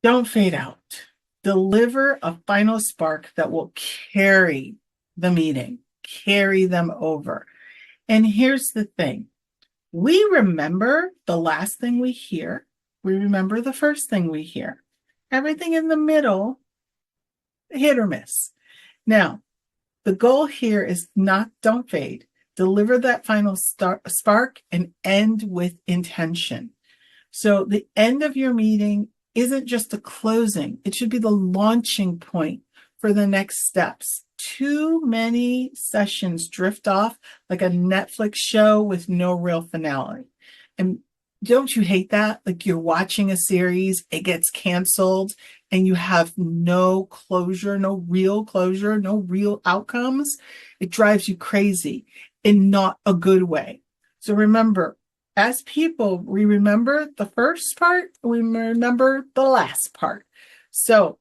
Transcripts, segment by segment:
Don't fade out. Deliver a final spark that will carry the meeting, carry them over. And here's the thing. We remember the last thing we hear. We remember the first thing we hear. Everything in the middle, hit or miss. Now, the goal here is not don't fade. Deliver that final spark and end with intention. So the end of your meeting isn't just a closing. It should be the launching point for the next steps. Too many sessions drift off like a Netflix show with no real finale. And don't you hate that? Like you're watching a series, it gets canceled, and you have no closure, no real outcomes. It drives you crazy in not a good way. So remember, as people, we remember the first part, we remember the last part. So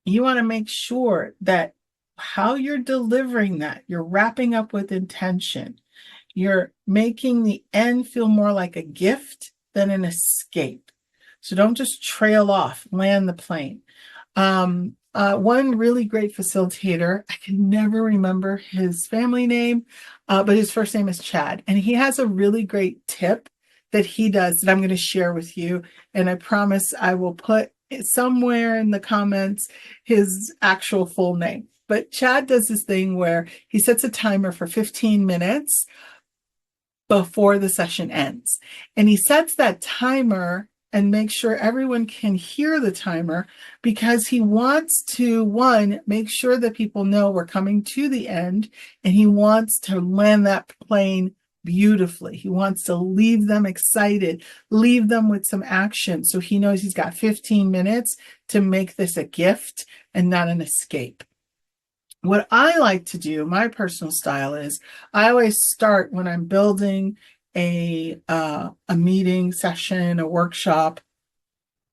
you want to make sure that how you're delivering that, you're wrapping up with intention. You're making the end feel more like a gift than an escape. So don't just trail off, land the plane. One really great facilitator, I can never remember his family name, but his first name is Chad. And he has a really great tip that he does that I'm going to share with you. And I promise I will put somewhere in the comments his actual full name. But Chad does this thing where he sets a timer for 15 minutes before the session ends. And he sets that timer and makes sure everyone can hear the timer because he wants to, one, make sure that people know we're coming to the end, and he wants to land that plane beautifully. He wants to leave them excited, leave them with some action. So he knows he's got 15 minutes to make this a gift and not an escape. What I like to do, my personal style is I always start when I'm building a meeting session, a workshop,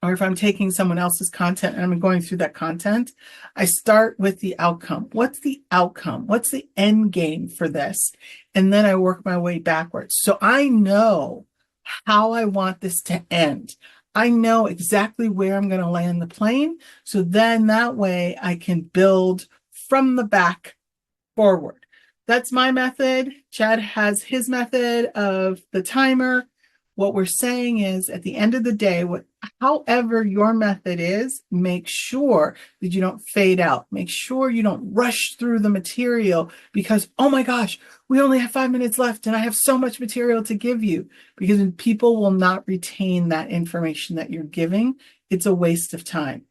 or if I'm taking someone else's content and I'm going through that content, I start with the outcome. What's the outcome? What's the end game for this? And then I work my way backwards. So I know how I want this to end. I know exactly where I'm going to land the plane. So then that way I can build from the back forward. That's my method. Chad has his method of the timer. What we're saying is at the end of the day, however your method is, make sure that you don't fade out. Make sure you don't rush through the material because, oh my gosh, we only have 5 minutes left and I have so much material to give you, because people will not retain that information that you're giving. It's a waste of time.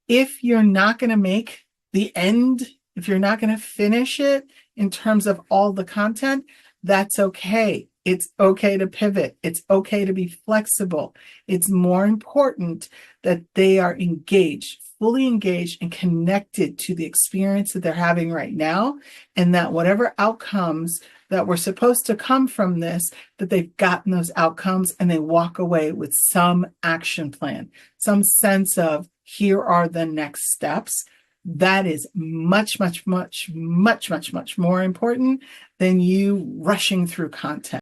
If you're not going to make the end, if you're not going to finish it in terms of all the content, that's okay. It's okay to pivot. It's okay to be flexible. It's more important that they are engaged, fully engaged and connected to the experience that they're having right now, and that whatever outcomes that were supposed to come from this, that they've gotten those outcomes and they walk away with some action plan, some sense of here are the next steps. That is much more important than you rushing through content.